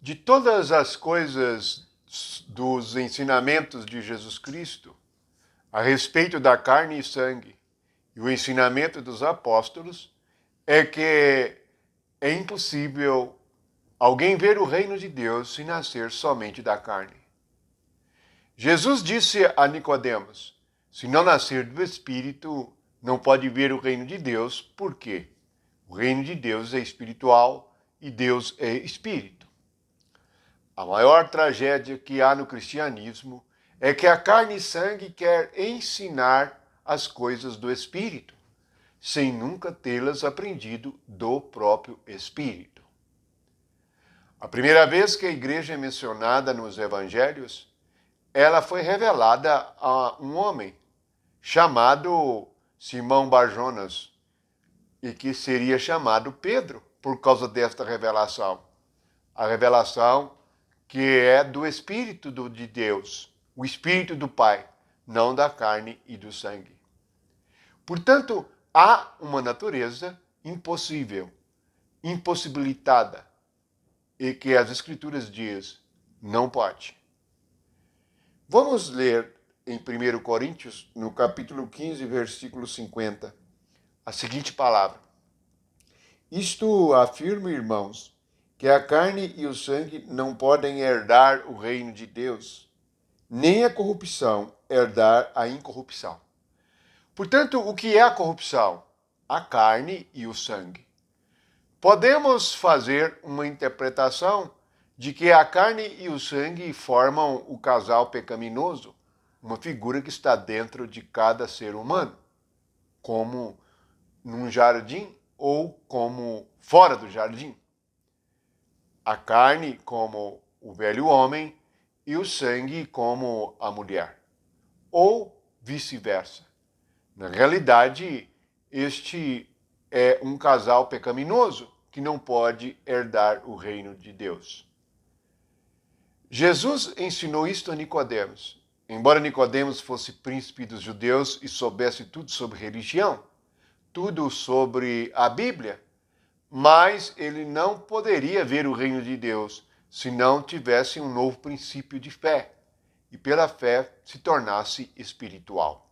De todas as coisas dos ensinamentos de Jesus Cristo a respeito da carne e sangue e o ensinamento dos apóstolos, é que é impossível alguém ver o reino de Deus se nascer somente da carne. Jesus disse a Nicodemos: se não nascer do Espírito, não pode ver o reino de Deus. Por quê? O reino de Deus é espiritual e Deus é espírito. A maior tragédia que há no cristianismo é que a carne e sangue quer ensinar as coisas do Espírito, sem nunca tê-las aprendido do próprio Espírito. A primeira vez que a igreja é mencionada nos evangelhos, ela foi revelada a um homem chamado Simão Barjonas, e que seria chamado Pedro por causa desta revelação. A revelação que é do Espírito de Deus, o Espírito do Pai, não da carne e do sangue. Portanto, há uma natureza impossível, impossibilitada, e que as Escrituras diz, não pode. Vamos ler em 1 Coríntios, no capítulo 15, versículo 50, a seguinte palavra: isto afirmo, irmãos, que a carne e o sangue não podem herdar o reino de Deus, nem a corrupção herdar a incorrupção. Portanto, o que é a corrupção? A carne e o sangue. Podemos fazer uma interpretação de que a carne e o sangue formam o casal pecaminoso, uma figura que está dentro de cada ser humano, como num jardim ou como fora do jardim. A carne como o velho homem e o sangue como a mulher, ou vice-versa. Na realidade, este é um casal pecaminoso que não pode herdar o reino de Deus. Jesus ensinou isto a Nicodemos. Embora Nicodemos fosse príncipe dos judeus e soubesse tudo sobre religião, tudo sobre a Bíblia, mas ele não poderia ver o reino de Deus se não tivesse um novo princípio de fé e pela fé se tornasse espiritual.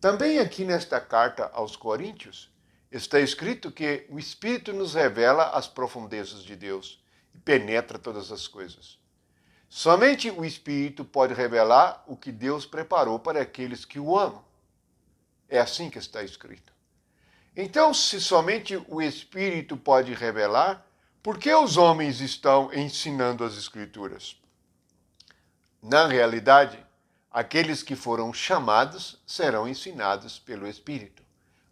Também aqui nesta carta aos Coríntios está escrito que o Espírito nos revela as profundezas de Deus e penetra todas as coisas. Somente o Espírito pode revelar o que Deus preparou para aqueles que o amam. É assim que está escrito. Então, se somente o Espírito pode revelar, por que os homens estão ensinando as Escrituras? Na realidade, aqueles que foram chamados serão ensinados pelo Espírito.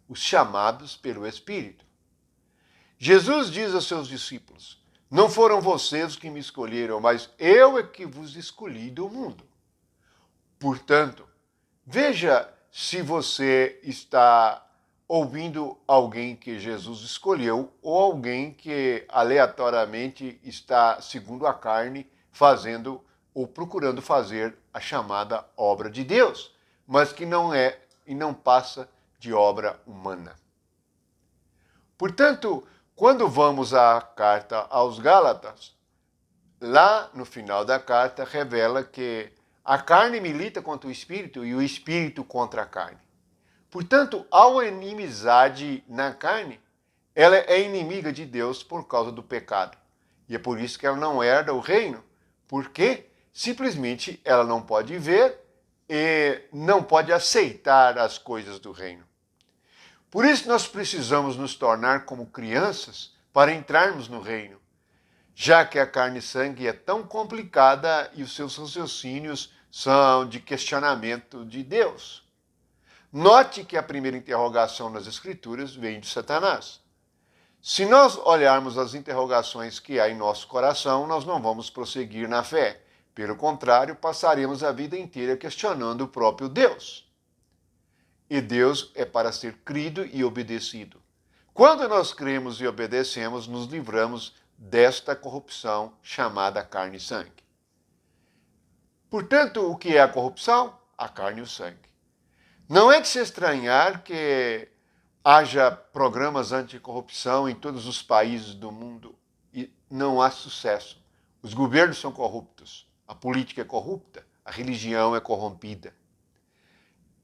Os chamados pelo Espírito. Jesus diz aos seus discípulos: não foram vocês que me escolheram, mas eu é que vos escolhi do mundo. Portanto, veja se você está ouvindo alguém que Jesus escolheu ou alguém que aleatoriamente está, segundo a carne, fazendo ou procurando fazer a chamada obra de Deus, mas que não é e não passa de obra humana. Portanto, quando vamos à carta aos Gálatas, lá no final da carta revela que a carne milita contra o espírito e o espírito contra a carne. Portanto, há uma inimizade na carne, ela é inimiga de Deus por causa do pecado. E é por isso que ela não herda o reino, porque simplesmente ela não pode ver e não pode aceitar as coisas do reino. Por isso nós precisamos nos tornar como crianças para entrarmos no reino, já que a carne e sangue é tão complicada e os seus raciocínios são de questionamento de Deus. Note que a primeira interrogação nas Escrituras vem de Satanás. Se nós olharmos as interrogações que há em nosso coração, nós não vamos prosseguir na fé. Pelo contrário, passaremos a vida inteira questionando o próprio Deus. E Deus é para ser crido e obedecido. Quando nós cremos e obedecemos, nos livramos desta corrupção chamada carne e sangue. Portanto, o que é a corrupção? A carne e o sangue. Não é de se estranhar que haja programas anticorrupção em todos os países do mundo. e não há sucesso. Os governos são corruptos, a política é corrupta, a religião é corrompida.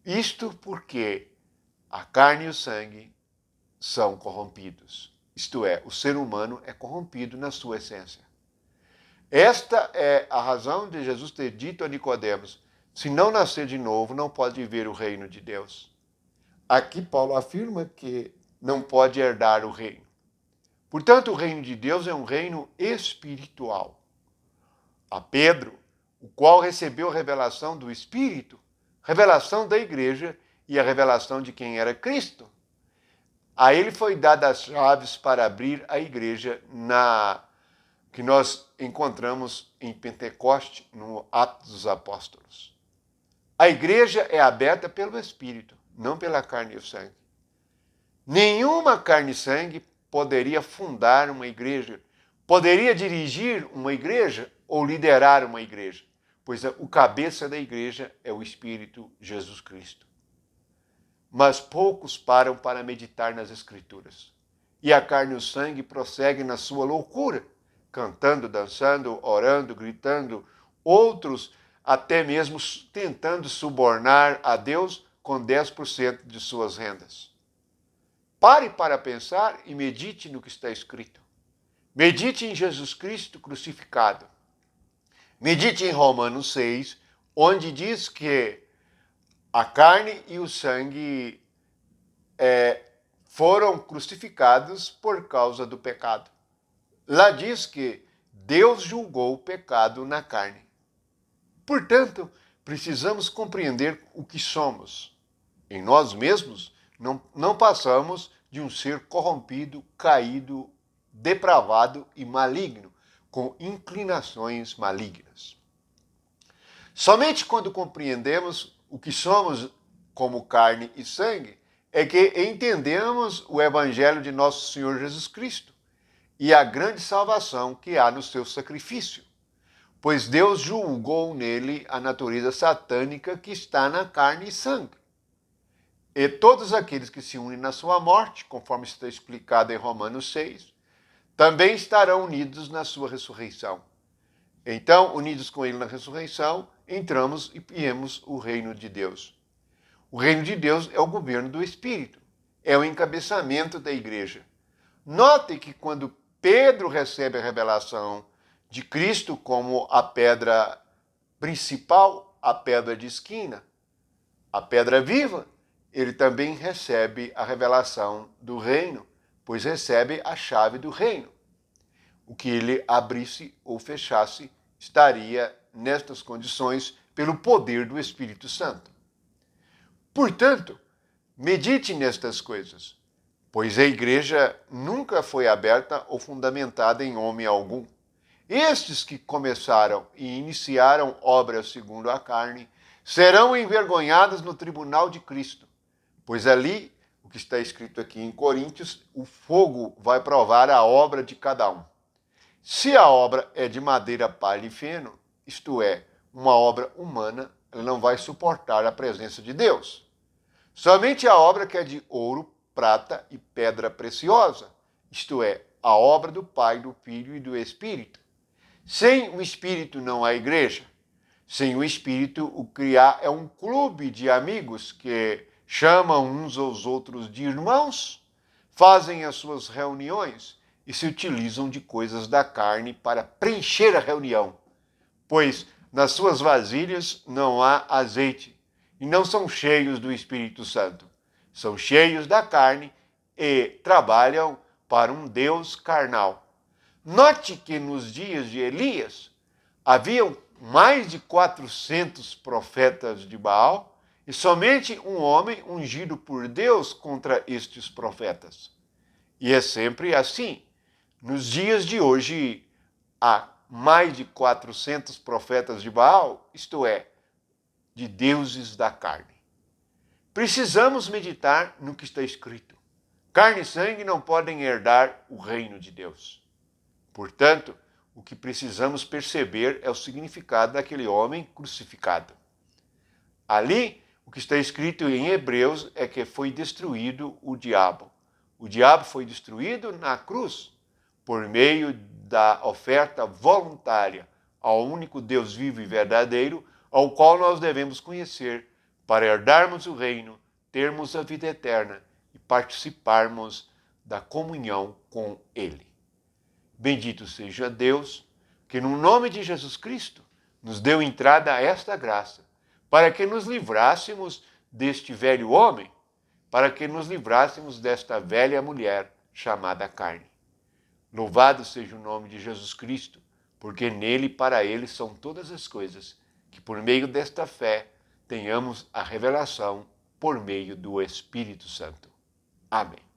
Isto porque a carne e o sangue são corrompidos. Isto é, o ser humano é corrompido na sua essência. Esta é a razão de Jesus ter dito a Nicodemos: se não nascer de novo, não pode ver o reino de Deus. Aqui Paulo afirma que não pode herdar o reino. Portanto, o reino de Deus é um reino espiritual. A Pedro, o qual recebeu a revelação do Espírito, revelação da igreja e a revelação de quem era Cristo. A ele foi dada as chaves para abrir a igreja que nós encontramos em Pentecoste, no Atos dos Apóstolos. A igreja é aberta pelo Espírito, não pela carne e o sangue. Nenhuma carne e sangue poderia fundar uma igreja, poderia dirigir uma igreja ou liderar uma igreja, pois o cabeça da igreja é o Espírito Jesus Cristo. Mas poucos param para meditar nas Escrituras. E a carne e o sangue prosseguem na sua loucura, cantando, dançando, orando, gritando, outros até mesmo tentando subornar a Deus com 10% de suas rendas. Pare para pensar e medite no que está escrito. Medite em Jesus Cristo crucificado. Medite em Romanos 6, onde diz que a carne e o sangue foram crucificados por causa do pecado. Lá diz que Deus julgou o pecado na carne. Portanto, precisamos compreender o que somos. Em nós mesmos, não passamos de um ser corrompido, caído, depravado e maligno, com inclinações malignas. Somente quando compreendemos o que somos como carne e sangue é que entendemos o Evangelho de nosso Senhor Jesus Cristo e a grande salvação que há no seu sacrifício, pois Deus julgou nele a natureza satânica que está na carne e sangue. E todos aqueles que se unem na sua morte, conforme está explicado em Romanos 6, também estarão unidos na sua ressurreição. Então, unidos com ele na ressurreição, entramos e viemos o reino de Deus. O reino de Deus é o governo do Espírito, é o encabeçamento da igreja. Note que quando Pedro recebe a revelação de Cristo como a pedra principal, a pedra de esquina, a pedra viva, ele também recebe a revelação do reino, pois recebe a chave do reino. O que ele abrisse ou fechasse estaria nestas condições pelo poder do Espírito Santo. Portanto, medite nestas coisas, pois a igreja nunca foi aberta ou fundamentada em homem algum. Estes que começaram e iniciaram obras segundo a carne serão envergonhados no tribunal de Cristo, pois ali, o que está escrito aqui em Coríntios, o fogo vai provar a obra de cada um. Se a obra é de madeira, palha e feno, isto é, uma obra humana, ela não vai suportar a presença de Deus. Somente a obra que é de ouro, prata e pedra preciosa, isto é, a obra do Pai, do Filho e do Espírito. Sem o Espírito não há igreja. Sem o Espírito, o criar é um clube de amigos que chamam uns aos outros de irmãos, fazem as suas reuniões e se utilizam de coisas da carne para preencher a reunião, pois nas suas vasilhas não há azeite e não são cheios do Espírito Santo. São cheios da carne e trabalham para um Deus carnal. Note que nos dias de Elias haviam mais de 400 profetas de Baal e somente um homem ungido por Deus contra estes profetas. E é sempre assim. Nos dias de hoje, há mais de 400 profetas de Baal, isto é, de deuses da carne. Precisamos meditar no que está escrito. Carne e sangue não podem herdar o reino de Deus. Portanto, o que precisamos perceber é o significado daquele homem crucificado. Ali, o que está escrito em Hebreus é que foi destruído o diabo. O diabo foi destruído na cruz por meio da oferta voluntária ao único Deus vivo e verdadeiro, ao qual nós devemos conhecer para herdarmos o reino, termos a vida eterna e participarmos da comunhão com Ele. Bendito seja Deus, que no nome de Jesus Cristo nos deu entrada a esta graça, para que nos livrássemos deste velho homem, para que nos livrássemos desta velha mulher chamada carne. Louvado seja o nome de Jesus Cristo, porque nele e para ele são todas as coisas, que por meio desta fé tenhamos a revelação por meio do Espírito Santo. Amém.